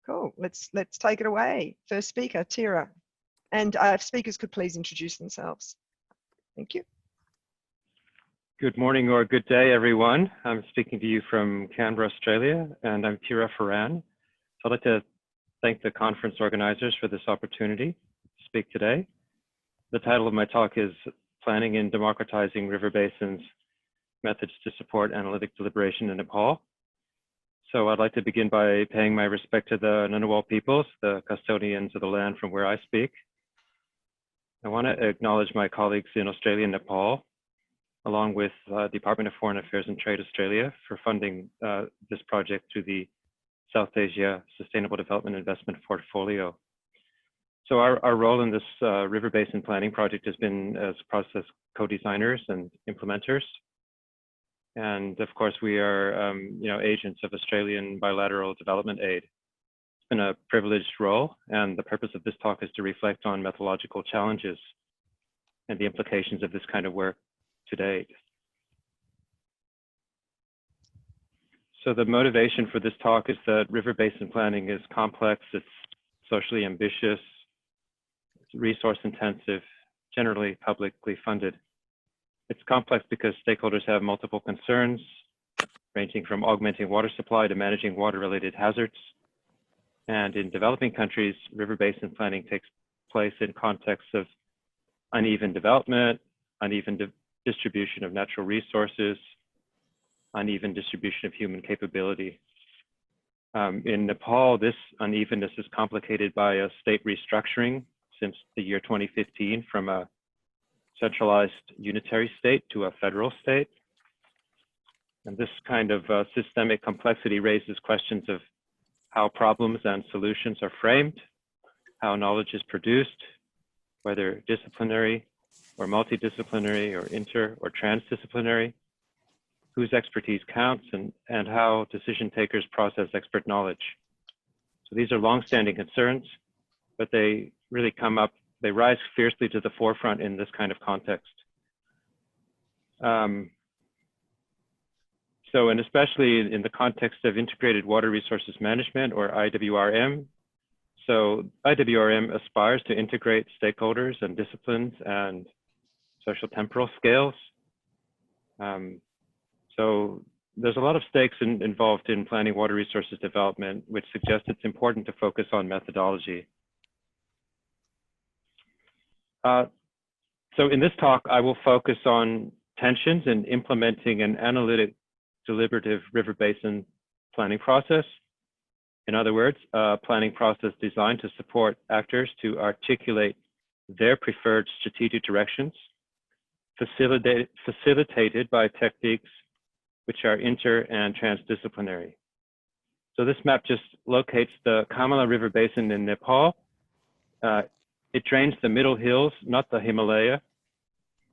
Cool. Let's take it away. First speaker, Tira. And if speakers could please introduce themselves. Thank you. Good morning or good day, everyone. I'm speaking to you from Canberra, Australia, and I'm Tira Foran. So I'd like to thank the conference organizers for this opportunity to speak today. The title of my talk is Planning and Democratizing River Basins, Methods to Support Analytic Deliberation in Nepal. So I'd like to begin by paying my respect to the Ngunnawal peoples, the custodians of the land from where I speak. I want to acknowledge my colleagues in Australia and Nepal, along with Department of Foreign Affairs and Trade Australia for funding this project through the South Asia Sustainable Development Investment Portfolio. So our role in this river basin planning project has been as process co-designers and implementers. And of course, we are agents of Australian bilateral development aid. It's been a privileged role, and the purpose of this talk is to reflect on methodological challenges and the implications of this kind of work to date. So the motivation for this talk is that river basin planning is complex, it's socially ambitious, it's resource intensive, generally publicly funded. It's complex because stakeholders have multiple concerns, ranging from augmenting water supply to managing water-related hazards. And in developing countries, river basin planning takes place in contexts of uneven development, uneven distribution of natural resources, uneven distribution of human capability. In Nepal, this unevenness is complicated by a state restructuring since the year 2015 from a centralized unitary state to a federal state. And this kind of systemic complexity raises questions of how problems and solutions are framed, how knowledge is produced, whether disciplinary or multidisciplinary or inter or transdisciplinary, whose expertise counts, and how decision takers process expert knowledge. So these are longstanding concerns, but they really they rise fiercely to the forefront in this kind of context. And especially in the context of integrated water resources management, or IWRM. So IWRM aspires to integrate stakeholders and disciplines and social temporal scales. So there's a lot of stakes involved in planning water resources development, which suggests it's important to focus on methodology. So in this talk, I will focus on tensions in implementing an analytic deliberative river basin planning process. In other words, a planning process designed to support actors to articulate their preferred strategic directions, facilitated by techniques which are inter and transdisciplinary. So this map just locates the Kamala River Basin in Nepal. It drains the middle hills, not the Himalaya,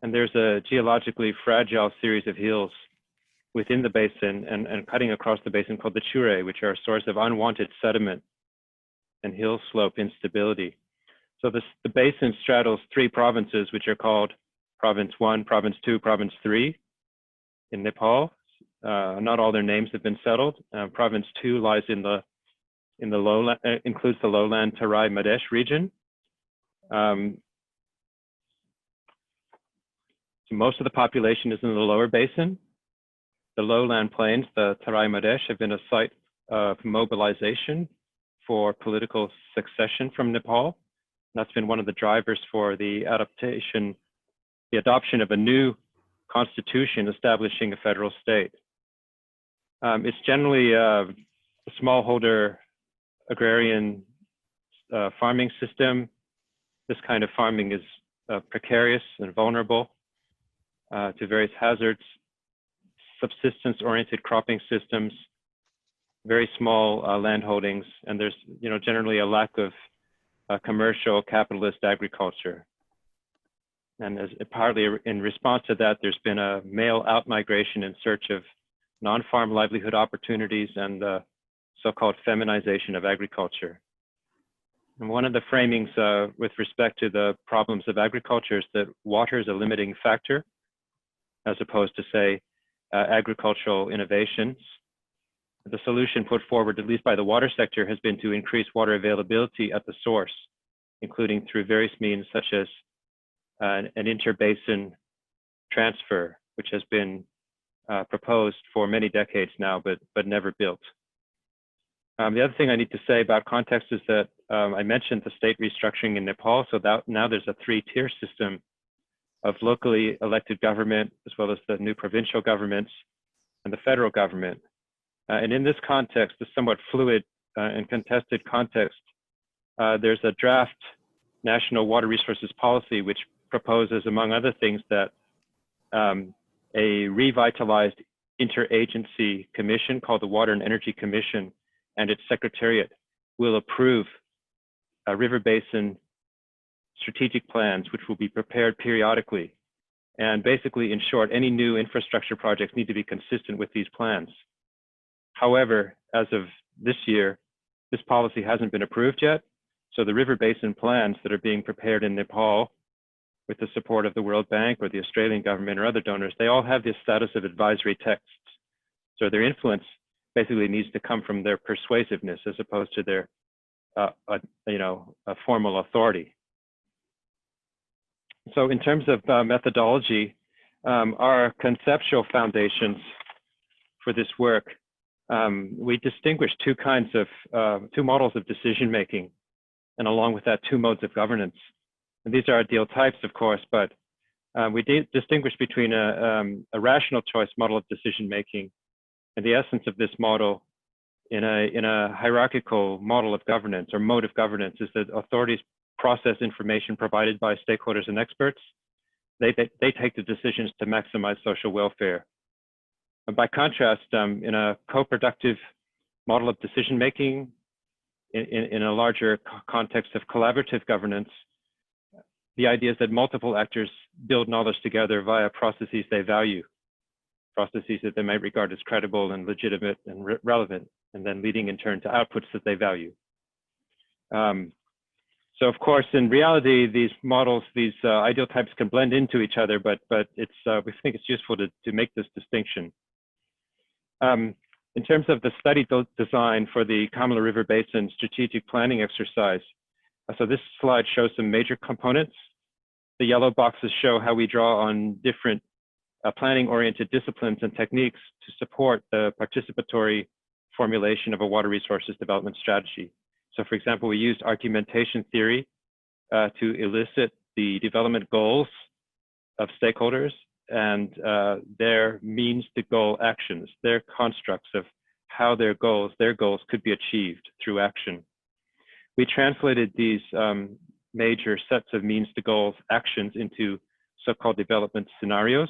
and there's a geologically fragile series of hills within the basin and cutting across the basin called the Chure, which are a source of unwanted sediment and hill slope instability. So the basin straddles three provinces, which are called Province 1, Province 2, Province 3 in Nepal. Not all their names have been settled. Province 2 lies in the lowland, includes the lowland Tarai Madesh region. So most of the population is in the lower basin. The lowland plains, the Tarai Madesh, have been a site of mobilization for political succession from Nepal. That's been one of the drivers for the adoption of a new constitution establishing a federal state. It's generally a smallholder agrarian farming system. This kind of farming is precarious and vulnerable to various hazards, subsistence-oriented cropping systems, very small land holdings, and there's generally a lack of commercial capitalist agriculture. And partly in response to that, there's been a male out-migration in search of non-farm livelihood opportunities and the so-called feminization of agriculture. And one of the framings with respect to the problems of agriculture is that water is a limiting factor, as opposed to, say, agricultural innovations. The solution put forward, at least by the water sector, has been to increase water availability at the source, including through various means such as an interbasin transfer, which has been proposed for many decades now, but never built. The other thing I need to say about context is that I mentioned the state restructuring in Nepal, so that now there's a three-tier system of locally elected government, as well as the new provincial governments and the federal government. And in this context, the somewhat fluid and contested context, there's a draft national water resources policy, which proposes, among other things, that a revitalized interagency commission called the Water and Energy Commission and its secretariat will approve river basin strategic plans, which will be prepared periodically. And basically, in short, any new infrastructure projects need to be consistent with these plans. However, as of this year, this policy hasn't been approved yet. So the river basin plans that are being prepared in Nepal with the support of the World Bank or the Australian government or other donors, they all have this status of advisory texts. So their influence basically needs to come from their persuasiveness as opposed to their a formal authority. So in terms of methodology, our conceptual foundations for this work, we distinguish two models of decision making, and along with that, two modes of governance. And these are ideal types, of course, but we distinguish between a rational choice model of decision making, and the essence of this model in a hierarchical model of governance or mode of governance is that authorities process information provided by stakeholders and experts. They take the decisions to maximize social welfare. And by contrast, in a co-productive model of decision making, in a larger context of collaborative governance, the idea is that multiple actors build knowledge together via processes they value, processes that they might regard as credible and legitimate and relevant, and then leading in turn to outputs that they value. So of course, in reality, these models, these ideal types can blend into each other, but it's, we think it's useful to make this distinction. In terms of the study design for the Kamala River Basin strategic planning exercise, so this slide shows some major components. The yellow boxes show how we draw on different planning-oriented disciplines and techniques to support the participatory formulation of a water resources development strategy. So for example, we used argumentation theory to elicit the development goals of stakeholders and their means to goal actions, their constructs of how their goals could be achieved through action. We translated these major sets of means to goals actions into so-called development scenarios.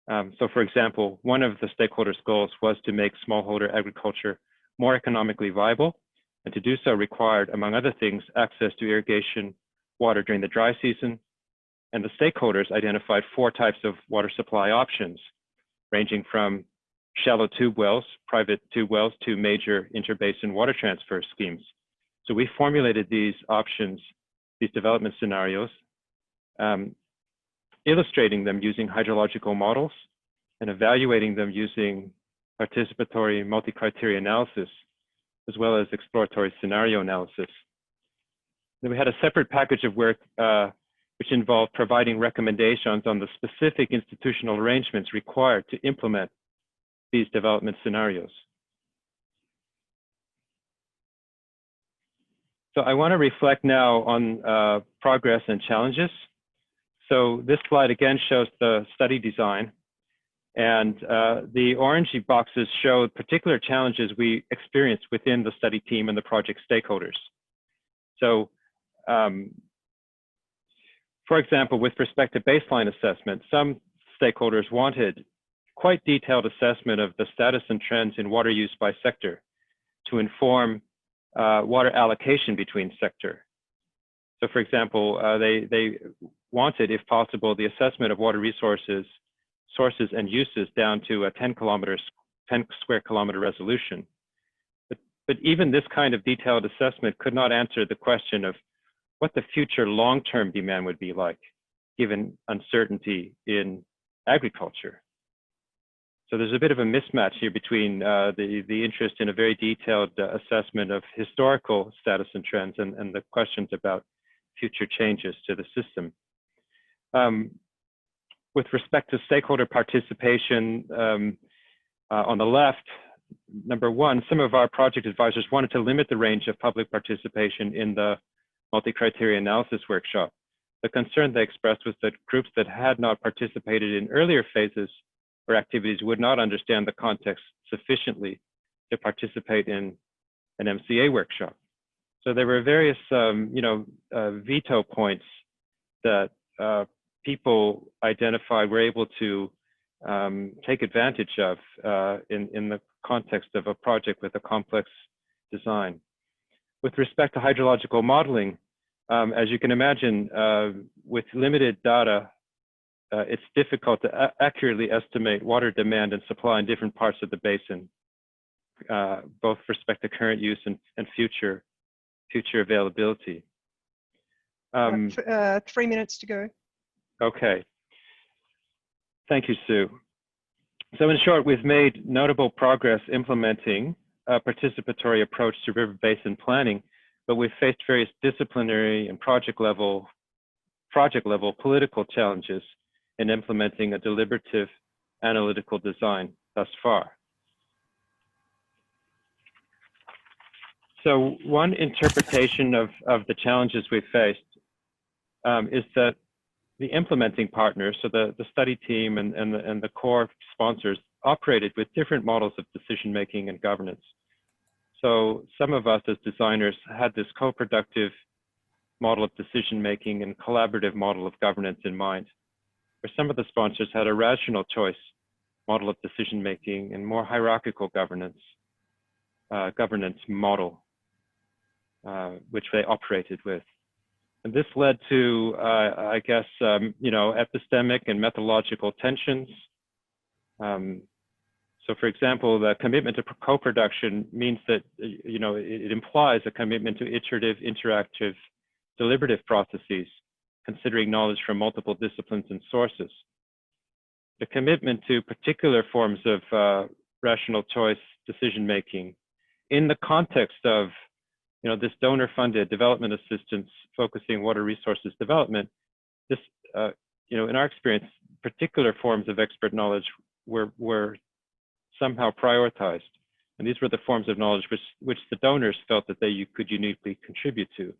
So for example, one of the stakeholders' goals was to make smallholder agriculture more economically viable, and to do so required, among other things, access to irrigation water during the dry season. And the stakeholders identified 4 types of water supply options, ranging from shallow tube wells, private tube wells, to major interbasin water transfer schemes. So we formulated these options, these development scenarios, illustrating them using hydrological models and evaluating them using participatory multi-criteria analysis, as well as exploratory scenario analysis. Then we had a separate package of work which involved providing recommendations on the specific institutional arrangements required to implement these development scenarios. So I want to reflect now on progress and challenges. So this slide again shows the study design, and the orangey boxes show particular challenges we experienced within the study team and the project stakeholders. So for example, with respect to baseline assessment, some stakeholders wanted quite detailed assessment of the status and trends in water use by sector to inform water allocation between sector. So for example, they wanted, if possible, the assessment of water resources, sources and uses down to a 10 square kilometer resolution. But even this kind of detailed assessment could not answer the question of what the future long-term demand would be like, given uncertainty in agriculture. So there's a bit of a mismatch here between the interest in a very detailed assessment of historical status and trends and the questions about future changes to the system. With respect to stakeholder participation, on the left, number one, some of our project advisors wanted to limit the range of public participation in the multi-criteria analysis workshop. The concern they expressed was that groups that had not participated in earlier phases or activities would not understand the context sufficiently to participate in an MCA workshop. So there were various, veto points that people identified were able to take advantage of in the context of a project with a complex design. With respect to hydrological modeling, as you can imagine, with limited data, it's difficult to accurately estimate water demand and supply in different parts of the basin, both with respect to current use and future availability. 3 minutes to go. Okay. Thank you, Sue. So in short, we've made notable progress implementing a participatory approach to river basin planning, but we've faced various disciplinary and project level political challenges in implementing a deliberative analytical design thus far. So one interpretation of the challenges we've faced is that the implementing partners, so the study team and the core sponsors, operated with different models of decision-making and governance. So some of us as designers had this co-productive model of decision-making and collaborative model of governance in mind, where some of the sponsors had a rational choice model of decision-making and more hierarchical governance model, which they operated with. And this led to, epistemic and methodological tensions. So for example, the commitment to co-production means that, it implies a commitment to iterative, interactive, deliberative processes, considering knowledge from multiple disciplines and sources. The commitment to particular forms of rational choice decision-making in the context of this donor-funded development assistance focusing water resources development, this, in our experience, particular forms of expert knowledge were somehow prioritized. And these were the forms of knowledge which the donors felt that they could uniquely contribute to.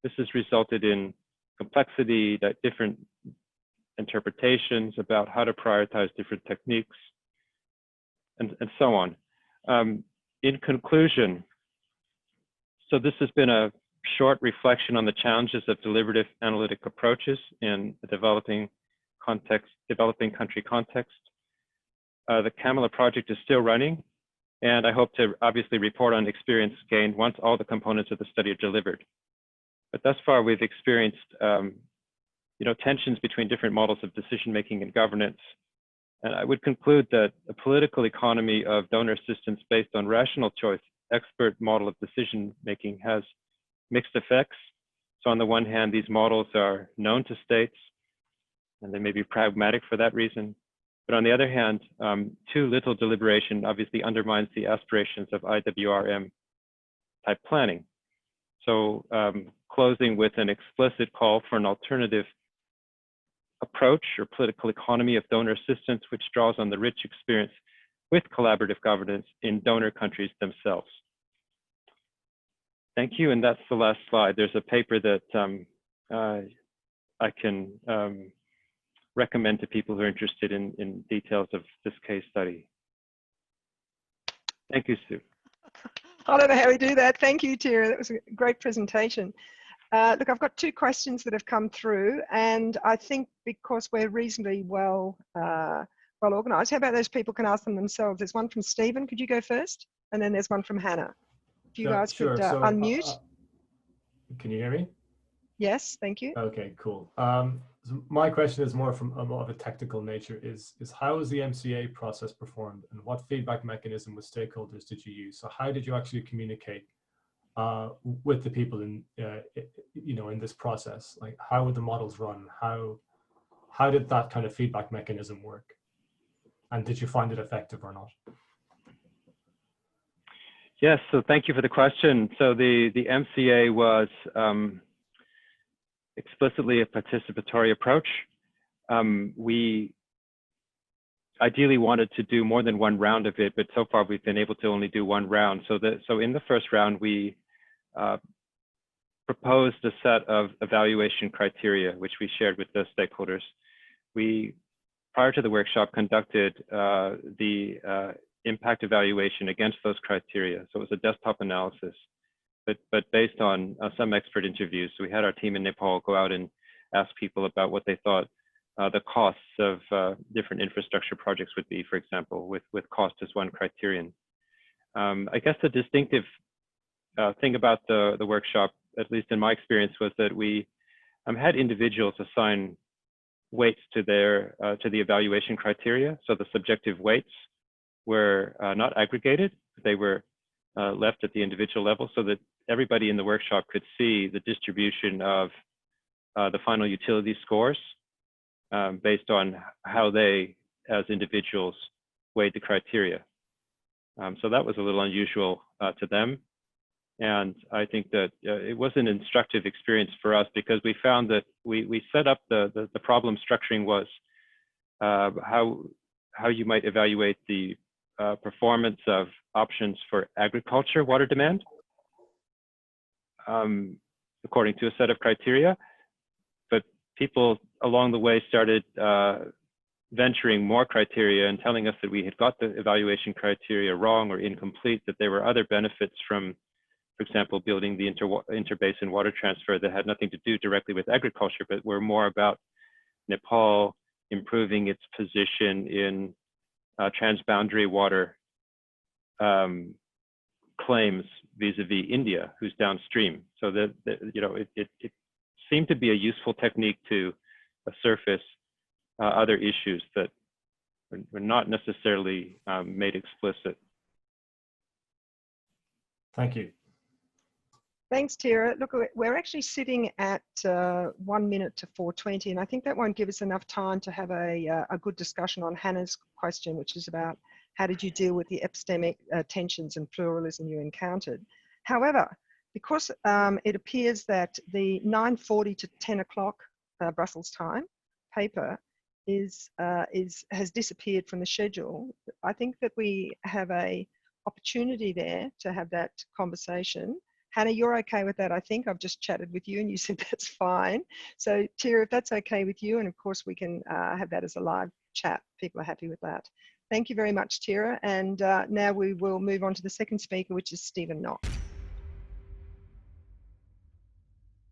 This has resulted in complexity, that different interpretations about how to prioritize different techniques, and so on. In conclusion, so this has been a short reflection on the challenges of deliberative analytic approaches in the developing country context. The CAMELA project is still running, and I hope to obviously report on experience gained once all the components of the study are delivered. But thus far, we've experienced tensions between different models of decision-making and governance. And I would conclude that a political economy of donor assistance based on rational choice, expert model of decision-making has mixed effects. So on the one hand, these models are known to states, and they may be pragmatic for that reason. But on the other hand, too little deliberation obviously undermines the aspirations of IWRM type planning. So closing with an explicit call for an alternative approach or political economy of donor assistance, which draws on the rich experience with collaborative governance in donor countries themselves. Thank you, and that's the last slide. There's a paper that I can recommend to people who are interested in details of this case study. Thank you, Sue. I don't know how we do that. Thank you, Tira. That was a great presentation. Look, I've got 2 questions that have come through, and I think because we're reasonably well organised, how about those people can ask them themselves? There's one from Stephen. Could you go first? And then there's one from Hannah. If you guys could unmute. Can you hear me? Yes, thank you. Okay, cool. So my question is more of a technical nature. Is how was the MCA process performed, and what feedback mechanism with stakeholders did you use? So how did you actually communicate with the people in in this process? Like, how would the models run? How did that kind of feedback mechanism work? And did you find it effective or not? Yes, so thank you for the question. So the MCA was explicitly a participatory approach. We ideally wanted to do more than one round of it, but so far we've been able to only do one round. So in the first round, we proposed a set of evaluation criteria, which we shared with the stakeholders. We, prior to the workshop, conducted the impact evaluation against those criteria. So it was a desktop analysis, but based on some expert interviews. So we had our team in Nepal go out and ask people about what they thought the costs of different infrastructure projects would be, for example, with cost as one criterion. I guess the distinctive thing about the workshop, at least in my experience, was that we had individuals assign weights to their to the evaluation criteria. So the subjective weights were not aggregated; they were left at the individual level, so that everybody in the workshop could see the distribution of the final utility scores based on how they, as individuals, weighed the criteria. So that was a little unusual to them. And I think that it was an instructive experience for us, because we found that we set up the problem structuring was how you might evaluate the performance of options for agriculture water demand according to a set of criteria. But people along the way started venturing more criteria and telling us that we had got the evaluation criteria wrong or incomplete, that there were other benefits from, for example, building the interbasin water transfer that had nothing to do directly with agriculture, but were more about Nepal improving its position in transboundary water claims vis-a-vis India, who's downstream. So that you know, it seemed to be a useful technique to surface other issues that were not necessarily made explicit. Thank you. Thanks, Tira. Look, we're actually sitting at 1 minute to 4:20, and I think that won't give us enough time to have a good discussion on Hannah's question, which is about how did you deal with the epistemic tensions and pluralism you encountered. However, because it appears that the 9:40 to 10 o'clock Brussels time paper has disappeared from the schedule, I think that we have a opportunity there to have that conversation. Hannah, you're okay with that? I think I've just chatted with you and you said that's fine. So Tira, if that's okay with you, and of course we can have that as a live chat. People are happy with that. Thank you very much, Tira. And now we will move on to the second speaker, which is Stephen Knox.